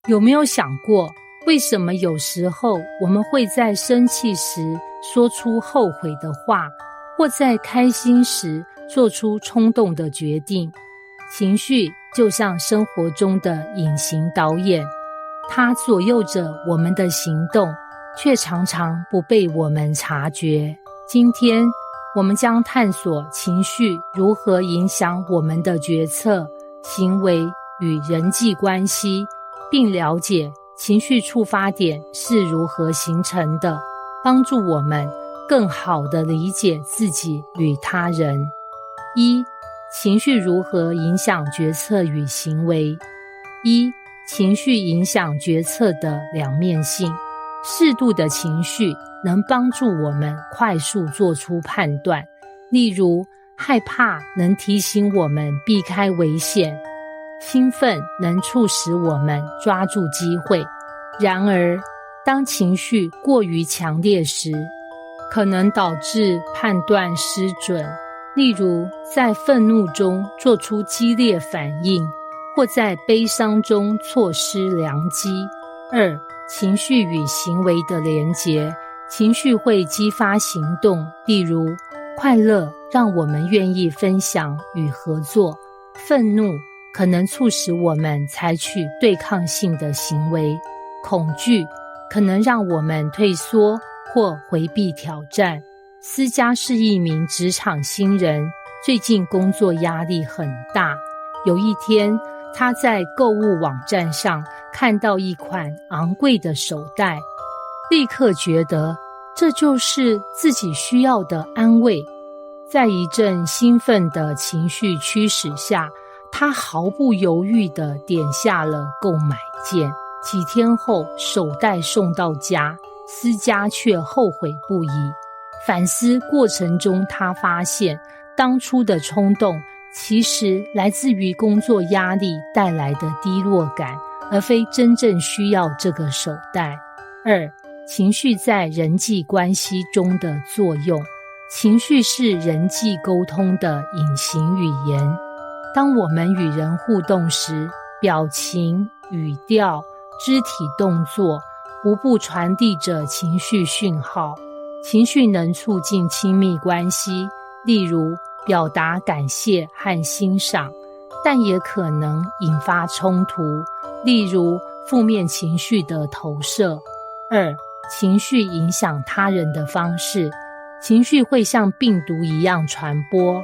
有没有想过，为什么有时候我们会在生气时说出后悔的话，或在开心时做出冲动的决定？情绪就像生活中的隐形导演，它左右着我们的行动，却常常不被我们察觉。今天我们将探索情绪如何影响我们的决策、行为与人际关系，并了解情绪触发点是如何形成的，帮助我们更好地理解自己与他人。一、情绪如何影响决策与行为？一、情绪影响决策的两面性。适度的情绪能帮助我们快速做出判断，例如害怕能提醒我们避开危险，兴奋能促使我们抓住机会。然而，当情绪过于强烈时，可能导致判断失准，例如在愤怒中做出激烈反应，或在悲伤中错失良机。二、情绪与行为的连结。情绪会激发行动，例如快乐让我们愿意分享与合作，愤怒可能促使我们采取对抗性的行为，恐惧可能让我们退缩或回避挑战。思佳是一名职场新人，最近工作压力很大。有一天，他在购物网站上看到一款昂贵的手袋，立刻觉得这就是自己需要的安慰。在一阵兴奋的情绪驱使下，他毫不犹豫地点下了购买键。几天后，手袋送到家，思佳却后悔不已。反思过程中，他发现当初的冲动其实来自于工作压力带来的低落感，而非真正需要这个手袋。二、情绪在人际关系中的作用。情绪是人际沟通的隐形语言。当我们与人互动时，表情、语调、肢体动作无不传递着情绪讯号。情绪能促进亲密关系，例如表达感谢和欣赏，但也可能引发冲突，例如负面情绪的投射。二、情绪影响他人的方式。情绪会像病毒一样传播，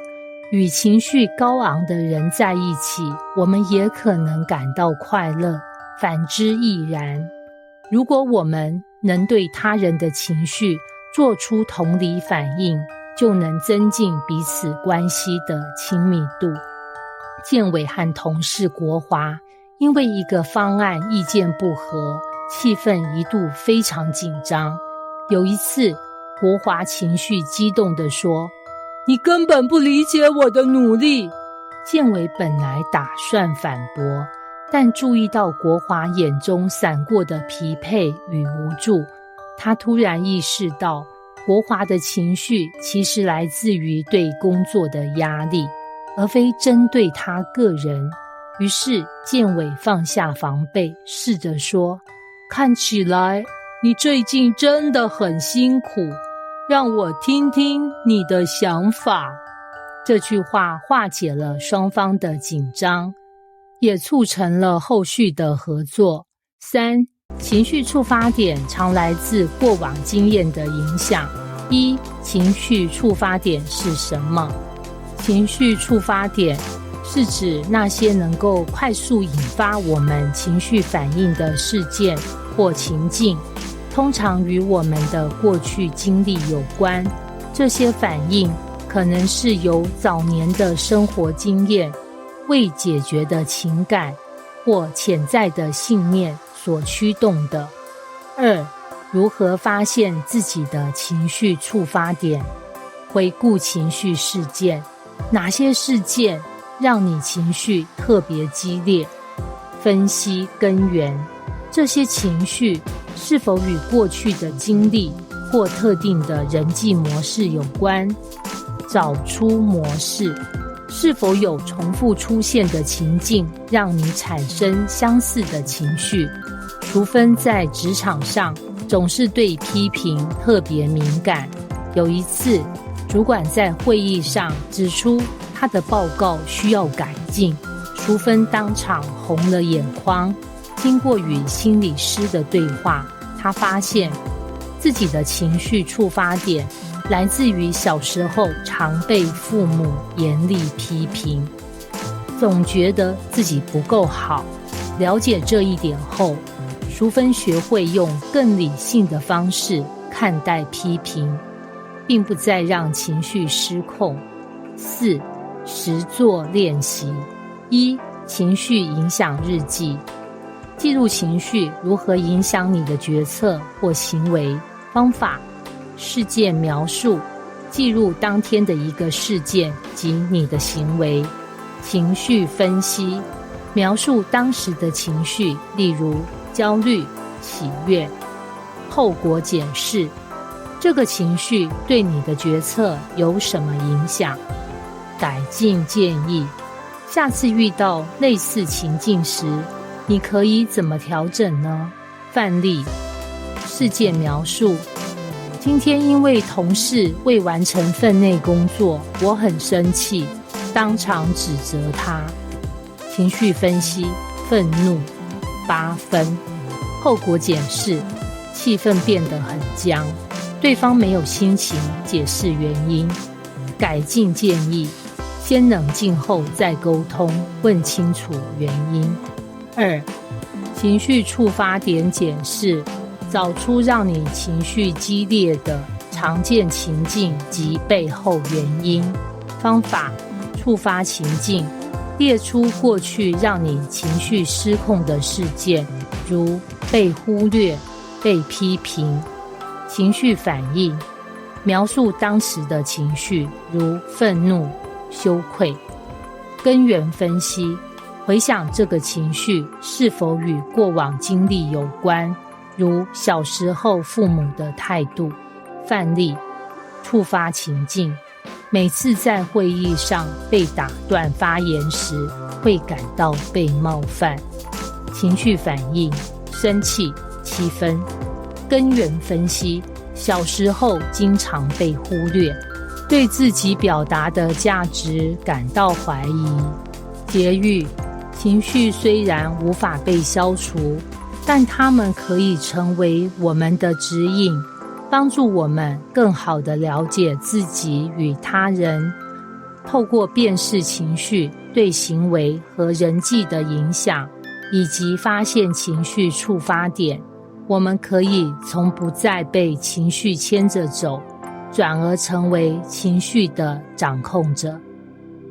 与情绪高昂的人在一起，我们也可能感到快乐，反之亦然。如果我们能对他人的情绪做出同理反应，就能增进彼此关系的亲密度。建伟和同事国华因为一个方案意见不合，气氛一度非常紧张。有一次，国华情绪激动地说：“你根本不理解我的努力。”建伟本来打算反驳，但注意到国华眼中闪过的疲惫与无助，他突然意识到国华的情绪其实来自于对工作的压力，而非针对他个人。于是建伟放下防备，试着说：“看起来你最近真的很辛苦，让我听听你的想法。”这句话化解了双方的紧张，也促成了后续的合作。三、情绪触发点常来自过往经验的影响。一、情绪触发点是什么？情绪触发点是指那些能够快速引发我们情绪反应的事件或情境，通常与我们的过去经历有关。这些反应可能是由早年的生活经验、未解决的情感或潜在的信念所驱动的。二、如何发现自己的情绪触发点？回顾情绪事件，哪些事件让你情绪特别激烈？分析根源，这些情绪是否与过去的经历或特定的人际模式有关？找出模式，是否有重复出现的情境让你产生相似的情绪？淑芬在职场上总是对批评特别敏感。有一次，主管在会议上指出他的报告需要改进，淑芬当场红了眼眶。经过与心理师的对话，他发现自己的情绪触发点来自于小时候常被父母严厉批评，总觉得自己不够好。了解这一点后，淑芬学会用更理性的方式看待批评，并不再让情绪失控。4. 实作练习。1. 情绪影响日记。记录情绪如何影响你的决策或行为。方法：事件描述，记录当天的一个事件及你的行为。情绪分析，描述当时的情绪，例如焦虑、喜悦。后果检视，这个情绪对你的决策有什么影响？改进建议，下次遇到类似情境时，你可以怎么调整呢？范例：事件描述，今天因为同事未完成分内工作，我很生气，当场指责他。情绪分析，愤怒8分。后果检视，气氛变得很僵，对方没有心情解释原因。改进建议，先冷静后再沟通，问清楚原因。2. 情绪触发点检视，找出让你情绪激烈的常见情境及背后原因。方法：触发情境，列出过去让你情绪失控的事件，如被忽略、被批评。情绪反应，描述当时的情绪，如愤怒、羞愧。根源分析，回想这个情绪是否与过往经历有关，如小时候父母的态度。范例：触发情境，每次在会议上被打断发言时，会感到被冒犯。情绪反应，生气7分。根源分析，小时候经常被忽略，对自己表达的价值感到怀疑。结语：情绪虽然无法被消除，但它们可以成为我们的指引，帮助我们更好地了解自己与他人。透过辨识情绪对行为和人际的影响，以及发现情绪触发点，我们可以从不再被情绪牵着走，转而成为情绪的掌控者。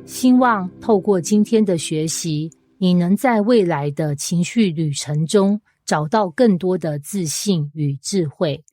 希望透过今天的学习，你能在未来的情绪旅程中找到更多的自信与智慧。